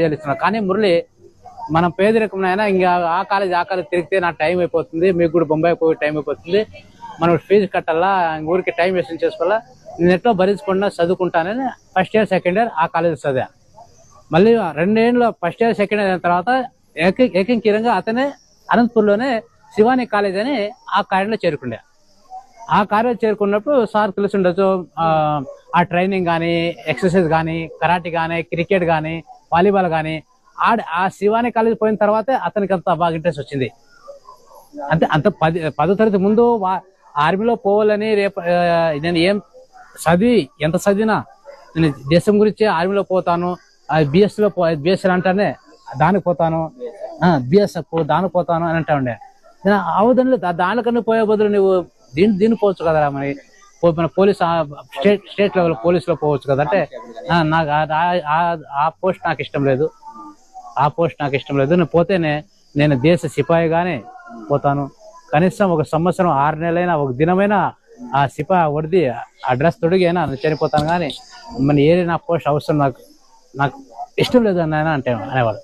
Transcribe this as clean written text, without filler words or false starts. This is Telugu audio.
ఇస్తున్నారు. కానీ మురళి మనం పేదరికమైనా ఇంకా ఆ కాలేజ్ తిరిగితే నా టైం అయిపోతుంది, మీకు కూడా బొంబాయి పోయి టైం అయిపోతుంది, మనం ఫీజు కట్టాలా, ఊరికి టైం వేస్ట్ చేసుకోవాలా, నేను ఎట్లా భరించకుండా చదువుకుంటానని ఫస్ట్ ఇయర్ సెకండ్ ఇయర్ ఆ కాలేజ్ చదివా. మళ్ళీ 2 ఏళ్ళు ఫస్ట్ ఇయర్ సెకండ్ ఇయర్ అయిన తర్వాత ఏకంకిరంగా అతనే అనంతపూర్లోనే శివాని కాలేజ్ అని ఆ కాలేజ్లో చేరుకుండే. ఆ కాలేజ్ చేరుకున్నప్పుడు సార్ తెలిసి ఉండొచ్చు, ఆ ట్రైనింగ్ కానీ, ఎక్సర్సైజ్ కానీ, కరాటే కానీ, క్రికెట్ కానీ, వాలీబాల్ కానీ ఆ శివాని కాలేజ్ పోయిన తర్వాతే అతనికి అంత బాగా ఇంట్రెస్ట్ వచ్చింది. అంత 10వ తరగతి ముందు ఆర్మీలో పోవాలని రేపు నేను ఎంత చదివినా నేను దేశం గురించి ఆర్మీలో పోతాను, బిఎస్ఎల్ అంటానే దానికి పోతాను, బిఎస్ఎఫ్ దానికి పోతాను అని అంటా ఉండే. నేను అవదంలో దానికన్నా పోయే బదులు నువ్వు దీన్ని పోవచ్చు కదా మరి, పోలీస్ స్టేట్ లెవెల్ పోలీసులో పోవచ్చు కదా అంటే నాకు ఆ పోస్ట్ నాకు ఇష్టం లేదు, నేను పోతేనే నేను దేశ సిపాయిగానే పోతాను. కనీసం 1 సంవత్సరం 6 నెలలైనా 1 దినమైనా ఆ సిపాయి వడిది ఆ డ్రెస్ తొడిగి అయినా చనిపోతాను, కానీ మన ఏరియా నా పోస్ట్ అవసరం నాకు ఇష్టం లేదు అని అనేవాడు.